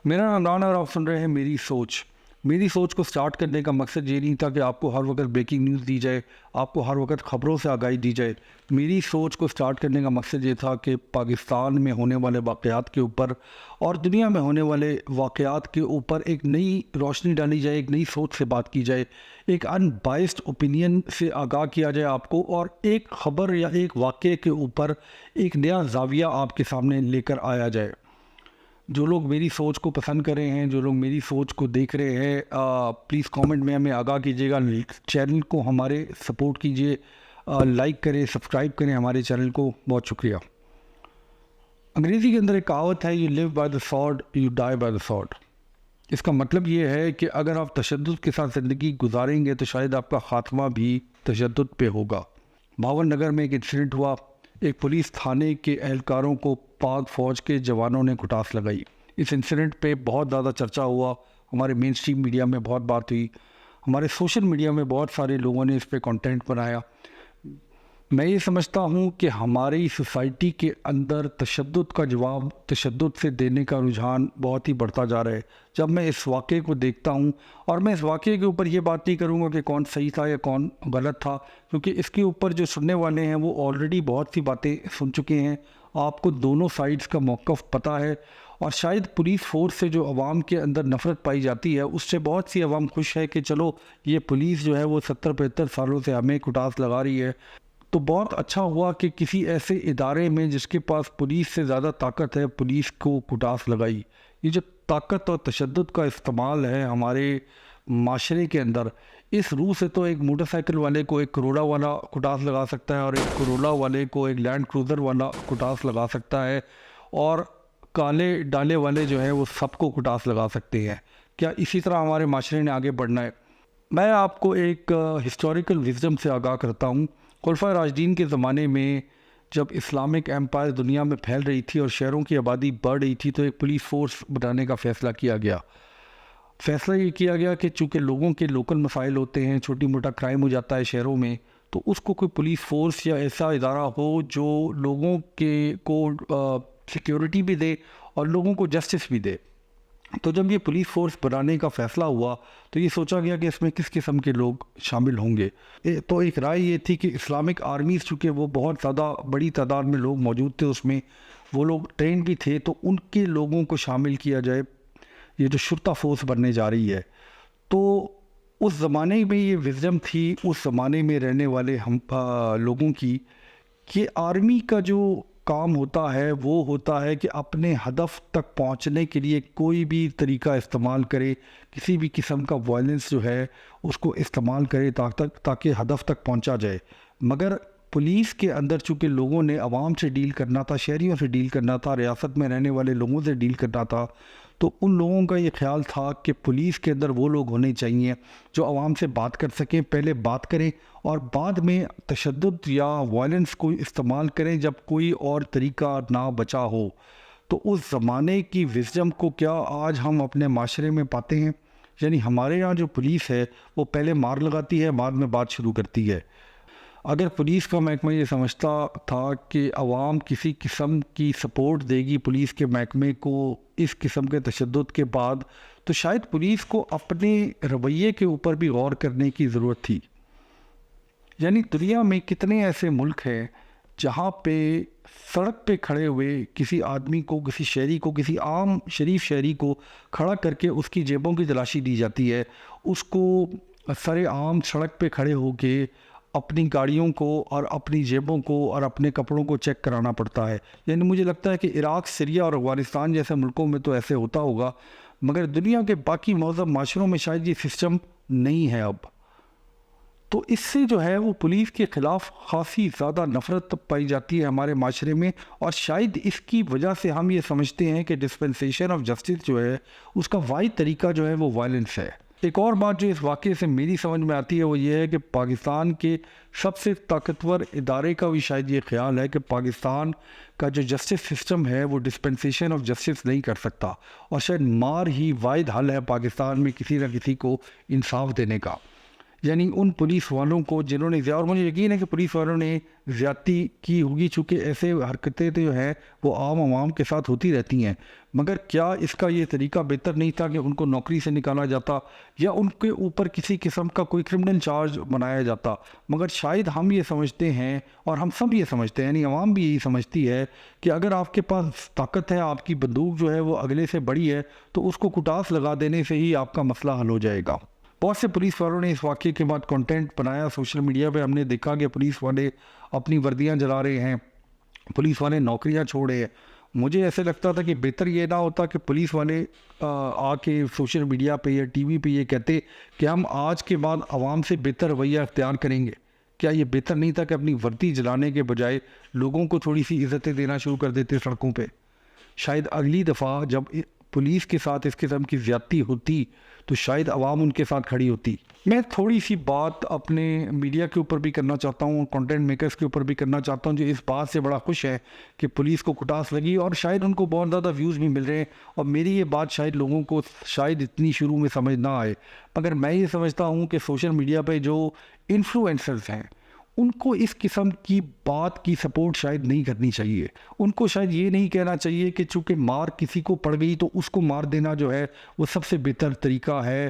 میرا نام ران اور آپ سن رہے ہیں میری سوچ کو سٹارٹ کرنے کا مقصد یہ نہیں تھا کہ آپ کو ہر وقت بریکنگ نیوز دی جائے، آپ کو ہر وقت خبروں سے آگاہی دی جائے۔ میری سوچ کو سٹارٹ کرنے کا مقصد یہ تھا کہ پاکستان میں ہونے والے واقعات کے اوپر اور دنیا میں ہونے والے واقعات کے اوپر ایک نئی روشنی ڈالی جائے، ایک نئی سوچ سے بات کی جائے، ایک ان بائسڈ اوپینین سے آگاہ کیا جائے آپ کو، اور ایک خبر یا ایک واقعے کے اوپر ایک نیا زاویہ آپ کے سامنے لے کر آیا جائے۔ جو لوگ میری سوچ کو پسند کر رہے ہیں، جو لوگ میری سوچ کو دیکھ رہے ہیں، پلیز کامنٹ میں ہمیں آگاہ کیجیے گا، چینل کو ہمارے سپورٹ کیجیے، لائک کریں، سبسکرائب کریں ہمارے چینل کو۔ بہت شکریہ۔ انگریزی کے اندر ایک کہاوت ہے، you live by the sword you die by the sword. اس کا مطلب یہ ہے کہ اگر آپ تشدد کے ساتھ زندگی گزاریں گے تو شاید آپ کا خاتمہ بھی تشدد پہ ہوگا۔ بھاون نگر میں ایک انسیڈنٹ ہوا، ایک پولیس تھانے کے اہلکاروں کو پاک فوج کے جوانوں نے کٹاس لگائی۔ اس انسیڈنٹ پہ بہت زیادہ چرچا ہوا، ہمارے مین اسٹریم میڈیا میں بہت بات ہوئی، ہمارے سوشل میڈیا میں بہت سارے لوگوں نے اس پہ کنٹینٹ بنایا۔ میں یہ سمجھتا ہوں کہ ہماری سوسائٹی کے اندر تشدد کا جواب تشدد سے دینے کا رجحان بہت ہی بڑھتا جا رہا ہے۔ جب میں اس واقعے کو دیکھتا ہوں، اور میں اس واقعے کے اوپر یہ بات نہیں کروں گا کہ کون صحیح تھا یا کون غلط تھا، کیونکہ اس کے اوپر جو سننے والے ہیں وہ آلریڈی بہت سی باتیں سن چکے ہیں، آپ کو دونوں سائیڈز کا موقف پتہ ہے، اور شاید پولیس فورس سے جو عوام کے اندر نفرت پائی جاتی ہے اس سے بہت سی عوام خوش ہے کہ چلو یہ پولیس جو ہے وہ 70-75 سالوں سے ہمیں کٹاس لگا رہی ہے۔ تو بہت اچھا ہوا کہ کسی ایسے ادارے میں جس کے پاس پولیس سے زیادہ طاقت ہے، پولیس کو کٹاس لگائی۔ یہ جو طاقت اور تشدد کا استعمال ہے ہمارے معاشرے کے اندر، اس روح سے تو ایک موٹر سائیکل والے کو ایک کروڑا والا کٹاس لگا سکتا ہے، اور ایک کروڑا والے کو ایک لینڈ کروزر والا کٹاس لگا سکتا ہے، اور کالے ڈالے والے جو ہیں وہ سب کو کٹاس لگا سکتے ہیں۔ کیا اسی طرح ہمارے معاشرے نے آگے بڑھنا ہے؟ میں آپ کو ایک ہسٹوریکل وزڈم سے آگاہ کرتا ہوں۔ خلفائے راشدین کے زمانے میں جب اسلامک ایمپائر دنیا میں پھیل رہی تھی اور شہروں کی آبادی بڑھ رہی تھی، تو ایک پولیس فورس بنانے کا فیصلہ کیا گیا۔ فیصلہ یہ کیا گیا کہ چونکہ لوگوں کے لوکل مسائل ہوتے ہیں، چھوٹی موٹا کرائم ہو جاتا ہے شہروں میں، تو اس کو کوئی پولیس فورس یا ایسا ادارہ ہو جو لوگوں کے کو سیکیورٹی بھی دے اور لوگوں کو جسٹس بھی دے۔ تو جب یہ پولیس فورس بنانے کا فیصلہ ہوا تو یہ سوچا گیا کہ اس میں کس قسم کے لوگ شامل ہوں گے۔ تو ایک رائے یہ تھی کہ اسلامک آرمیز، چونکہ وہ بہت زیادہ بڑی تعداد میں لوگ موجود تھے اس میں، وہ لوگ ٹرین بھی تھے، تو ان کے لوگوں کو شامل کیا جائے، یہ جو شرطہ فورس بننے جا رہی ہے۔ تو اس زمانے میں یہ وزڈم تھی اس زمانے میں رہنے والے ہم لوگوں کی، کہ آرمی کا جو کام ہوتا ہے وہ ہوتا ہے کہ اپنے ہدف تک پہنچنے کے لیے کوئی بھی طریقہ استعمال کرے، کسی بھی قسم کا وائلنس جو ہے اس کو استعمال کرے تاکہ ہدف تک پہنچا جائے۔ مگر پولیس کے اندر چونکہ لوگوں نے عوام سے ڈیل کرنا تھا، شہریوں سے ڈیل کرنا تھا، ریاست میں رہنے والے لوگوں سے ڈیل کرنا تھا، تو ان لوگوں کا یہ خیال تھا کہ پولیس کے اندر وہ لوگ ہونے چاہیے جو عوام سے بات کر سکیں، پہلے بات کریں اور بعد میں تشدد یا وائلنس کو استعمال کریں جب کوئی اور طریقہ نہ بچا ہو۔ تو اس زمانے کی وزڈم کو کیا آج ہم اپنے معاشرے میں پاتے ہیں؟ یعنی ہمارے یہاں جو پولیس ہے وہ پہلے مار لگاتی ہے، بعد میں بات شروع کرتی ہے۔ اگر پولیس کا محکمہ یہ سمجھتا تھا کہ عوام کسی قسم کی سپورٹ دے گی پولیس کے محکمے کو اس قسم کے تشدد کے بعد، تو شاید پولیس کو اپنے رویے کے اوپر بھی غور کرنے کی ضرورت تھی۔ یعنی دنیا میں کتنے ایسے ملک ہیں جہاں پہ سڑک پہ کھڑے ہوئے کسی آدمی کو، کسی شہری کو، کسی عام شریف شہری کو کھڑا کر کے اس کی جیبوں کی تلاشی دی جاتی ہے، اس کو سر عام سڑک پہ کھڑے ہو کے اپنی گاڑیوں کو اور اپنی جیبوں کو اور اپنے کپڑوں کو چیک کرانا پڑتا ہے۔ یعنی مجھے لگتا ہے کہ عراق، سیریا اور افغانستان جیسے ملکوں میں تو ایسے ہوتا ہوگا، مگر دنیا کے باقی مہذب معاشروں میں شاید یہ سسٹم نہیں ہے اب۔ تو اس سے جو ہے وہ پولیس کے خلاف خاصی زیادہ نفرت پائی جاتی ہے ہمارے معاشرے میں، اور شاید اس کی وجہ سے ہم یہ سمجھتے ہیں کہ ڈسپنسیشن آف جسٹس جو ہے اس کا واحد طریقہ جو ہے وہ وائلنس ہے۔ ایک اور بات جو اس واقعے سے میری سمجھ میں آتی ہے وہ یہ ہے کہ پاکستان کے سب سے طاقتور ادارے کا بھی شاید یہ خیال ہے کہ پاکستان کا جو جسٹس سسٹم ہے وہ ڈسپنسیشن آف جسٹس نہیں کر سکتا، اور شاید مار ہی واحد حل ہے پاکستان میں کسی نہ کسی کو انصاف دینے کا۔ یعنی ان پولیس والوں کو جنہوں نے، اور مجھے یقین ہے کہ پولیس والوں نے زیادتی کی ہوگی، چونکہ ایسے حرکتیں جو ہیں وہ عوام کے ساتھ ہوتی رہتی ہیں، مگر کیا اس کا یہ طریقہ بہتر نہیں تھا کہ ان کو نوکری سے نکالا جاتا یا ان کے اوپر کسی قسم کا کوئی کرمنل چارج بنایا جاتا؟ مگر شاید ہم یہ سمجھتے ہیں، اور ہم سب یہ سمجھتے ہیں، یعنی عوام بھی یہی سمجھتی ہے کہ اگر آپ کے پاس طاقت ہے، آپ کی بندوق جو ہے وہ اگلے سے بڑی ہے، تو اس کو کٹاس لگا دینے سے ہی آپ کا مسئلہ حل ہو جائے گا۔ بہت سے پولیس والوں نے اس واقعے کے بعد کنٹینٹ بنایا سوشل میڈیا پہ، ہم نے دیکھا کہ پولیس والے اپنی وردیاں جلا رہے ہیں، پولیس والے نوکریاں چھوڑے ہیں۔ مجھے ایسے لگتا تھا کہ بہتر یہ نہ ہوتا کہ پولیس والے آ کے سوشل میڈیا پہ یا ٹی وی پہ یہ کہتے کہ ہم آج کے بعد عوام سے بہتر رویہ اختیار کریں گے۔ کیا یہ بہتر نہیں تھا کہ اپنی وردی جلانے کے بجائے لوگوں کو تھوڑی سی عزتیں دینا شروع کر دیتے سڑکوں پہ؟ شاید اگلی دفعہ جب پولیس کے ساتھ اس قسم کی زیادتی ہوتی تو شاید عوام ان کے ساتھ کھڑی ہوتی۔ میں تھوڑی سی بات اپنے میڈیا کے اوپر بھی کرنا چاہتا ہوں، کنٹینٹ میکرز کے اوپر بھی کرنا چاہتا ہوں، جو اس بات سے بڑا خوش ہے کہ پولیس کو کٹاس لگی اور شاید ان کو بہت زیادہ ویوز بھی مل رہے ہیں، اور میری یہ بات شاید لوگوں کو شاید اتنی شروع میں سمجھ نہ آئے، مگر میں یہ سمجھتا ہوں کہ سوشل میڈیا پہ جو انفلوئنسرز ہیں ان کو اس قسم کی بات کی سپورٹ شاید نہیں کرنی چاہیے۔ ان کو شاید یہ نہیں کہنا چاہیے کہ چونکہ مار کسی کو پڑ گئی تو اس کو مار دینا جو ہے وہ سب سے بہتر طریقہ ہے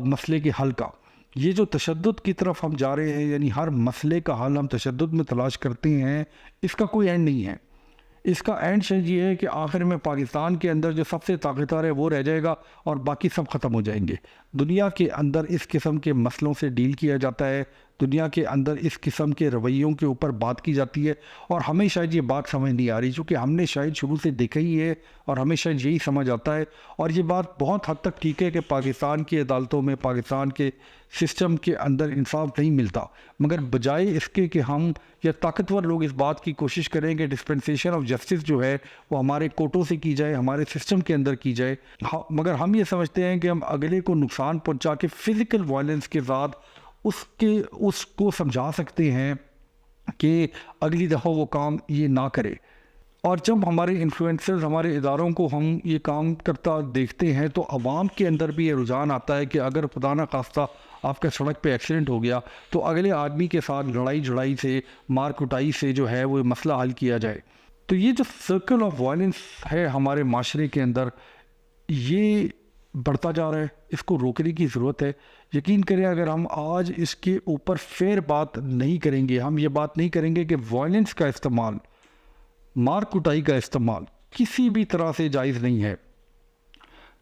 مسئلے کے حل کا۔ یہ جو تشدد کی طرف ہم جا رہے ہیں، یعنی ہر مسئلے کا حل ہم تشدد میں تلاش کرتے ہیں، اس کا کوئی اینڈ نہیں ہے۔ اس کا اینڈ شاید یہ ہے کہ آخر میں پاکستان کے اندر جو سب سے طاقتور ہے وہ رہ جائے گا اور باقی سب ختم ہو جائیں گے۔ دنیا کے اندر اس قسم کے مسئلوں سے ڈیل کیا جاتا ہے، دنیا کے اندر اس قسم کے رویوں کے اوپر بات کی جاتی ہے، اور ہمیں شاید یہ بات سمجھ نہیں آ رہی، چونکہ ہم نے شاید شروع سے دیکھا ہی ہے اور ہمیں شاید یہی سمجھ آتا ہے۔ اور یہ بات بہت حد تک ٹھیک ہے کہ پاکستان کی عدالتوں میں، پاکستان کے سسٹم کے اندر انصاف نہیں ملتا، مگر بجائے اس کے کہ ہم یا طاقتور لوگ اس بات کی کوشش کریں کہ ڈسپنسیشن آف جسٹس جو ہے وہ ہمارے کورٹوں سے کی جائے، ہمارے سسٹم کے اندر کی جائے، مگر ہم یہ سمجھتے ہیں کہ ہم اگلے کو نقصان پہنچا کے فزیکل وائلنس کے ساتھ اس کو سمجھا سکتے ہیں کہ اگلی دفعہ وہ کام یہ نہ کرے۔ اور جب ہمارے انفلوئنسرز، ہمارے اداروں کو ہم یہ کام کرتا دیکھتے ہیں تو عوام کے اندر بھی یہ رجحان آتا ہے کہ اگر خدا نہ خواستہ آپ کا سڑک پہ ایکسیڈنٹ ہو گیا تو اگلے آدمی کے ساتھ لڑائی جھڑائی سے، مار کٹائی سے جو ہے وہ مسئلہ حل کیا جائے۔ تو یہ جو سرکل آف وائلنس ہے ہمارے معاشرے کے اندر، یہ بڑھتا جا رہا ہے، اس کو روکنے کی ضرورت ہے۔ یقین کریں اگر ہم آج اس کے اوپر فیر بات نہیں کریں گے، ہم یہ بات نہیں کریں گے کہ وائلنس کا استعمال، مار کٹائی کا استعمال کسی بھی طرح سے جائز نہیں ہے،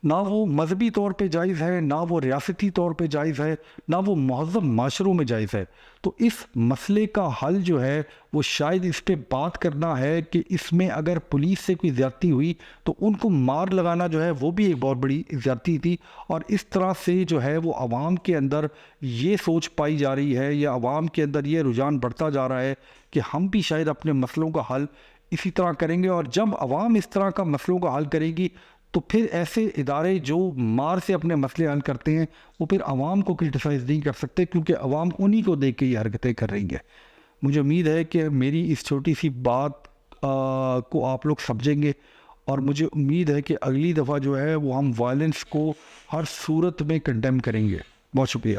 نہ وہ مذہبی طور پہ جائز ہے، نہ وہ ریاستی طور پہ جائز ہے، نہ وہ مہذب معاشروں میں جائز ہے۔ تو اس مسئلے کا حل جو ہے وہ شاید اس پہ بات کرنا ہے کہ اس میں اگر پولیس سے کوئی زیادتی ہوئی تو ان کو مار لگانا جو ہے وہ بھی ایک بہت بڑی زیادتی تھی، اور اس طرح سے جو ہے وہ عوام کے اندر یہ سوچ پائی جا رہی ہے یا عوام کے اندر یہ رجحان بڑھتا جا رہا ہے کہ ہم بھی شاید اپنے مسئلوں کا حل اسی طرح کریں گے۔ اور جب عوام اس طرح کا مسئلوں کا حل کرے گی تو پھر ایسے ادارے جو مار سے اپنے مسئلے حل کرتے ہیں وہ پھر عوام کو کرٹیسائز نہیں کر سکتے، کیونکہ عوام انہی کو دیکھ کے یہ حرکتیں کر رہی ہے۔ مجھے امید ہے کہ میری اس چھوٹی سی بات کو آپ لوگ سمجھیں گے، اور مجھے امید ہے کہ اگلی دفعہ جو ہے وہ ہم وائلنس کو ہر صورت میں کنڈیم کریں گے۔ بہت شکریہ۔